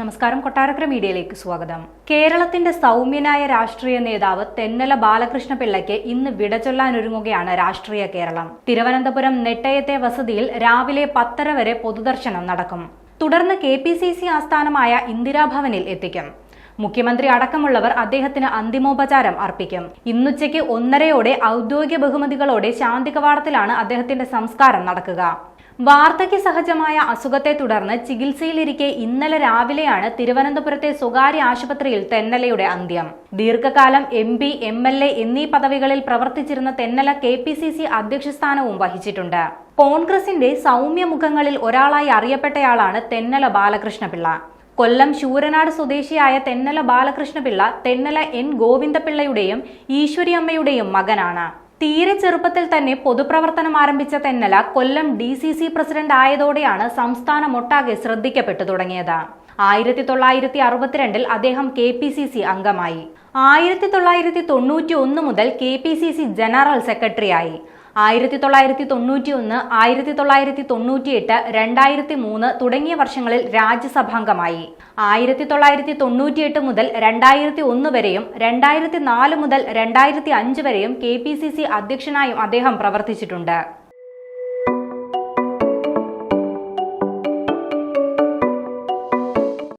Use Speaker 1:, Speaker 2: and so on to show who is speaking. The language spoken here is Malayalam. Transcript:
Speaker 1: നമസ്കാരം. കൊട്ടാരക്കര മീഡിയയിലേക്ക് സ്വാഗതം. കേരളത്തിന്റെ സൗമ്യനായ രാഷ്ട്രീയ നേതാവ് തെന്നല ബാലകൃഷ്ണപിള്ളയ്ക്ക് ഇന്ന് വിട ചൊല്ലാനൊരുങ്ങുകയാണ് രാഷ്ട്രീയ കേരളം. തിരുവനന്തപുരം നെട്ടയത്തെ വസതിയിൽ രാവിലെ 10:30 വരെ പൊതുദർശനം നടക്കും. തുടർന്ന് KPCC ആസ്ഥാനമായ ഇന്ദിരാഭവനിൽ എത്തിക്കും. മുഖ്യമന്ത്രി അടക്കമുള്ളവർ അദ്ദേഹത്തിന് അന്തിമോപചാരം അർപ്പിക്കും. ഇന്നുച്ചയ്ക്ക് 1:30 ഔദ്യോഗിക ബഹുമതികളോടെ ശാന്തി കവാടത്തിലാണ് അദ്ദേഹത്തിന്റെ സംസ്കാരം നടക്കുക. വാർദ്ധക്യ സഹജമായ അസുഖത്തെ തുടർന്ന് ചികിത്സയിലിരിക്കെ ഇന്നലെ രാവിലെയാണ് തിരുവനന്തപുരത്തെ സ്വകാര്യ ആശുപത്രിയിൽ തെന്നലയുടെ അന്ത്യം. ദീർഘകാലം MP, MLA എന്നീ പദവികളിൽ പ്രവർത്തിച്ചിരുന്ന തെന്നല KPCC അധ്യക്ഷ സ്ഥാനവും വഹിച്ചിട്ടുണ്ട്. കോൺഗ്രസിന്റെ സൗമ്യ മുഖങ്ങളിൽ ഒരാളായി അറിയപ്പെട്ടയാളാണ് തെന്നല ബാലകൃഷ്ണപിള്ള. കൊല്ലം ശൂരനാട് സ്വദേശിയായ തെന്നല ബാലകൃഷ്ണപിള്ള തെന്നല N ഗോവിന്ദപിള്ളയുടെയും ഈശ്വരിയമ്മയുടെയും മകനാണ്. തീരെ ചെറുപ്പത്തിൽ തന്നെ പൊതുപ്രവർത്തനം ആരംഭിച്ച തെന്നല കൊല്ലം DCC പ്രസിഡന്റ് ആയതോടെയാണ് സംസ്ഥാനമൊട്ടാകെ ശ്രദ്ധിക്കപ്പെട്ടു തുടങ്ങിയത്. 1962 അദ്ദേഹം KPCC അംഗമായി. 1991 മുതൽ KPCC ജനറൽ സെക്രട്ടറിയായി. 1991, 1998, 2003 തുടങ്ങിയ വർഷങ്ങളിൽ രാജ്യസഭാംഗമായി. 1998 മുതൽ 2001 വരെയും 2004 മുതൽ 2005 വരെയും KPCC അധ്യക്ഷനായും അദ്ദേഹം പ്രവർത്തിച്ചിട്ടുണ്ട്.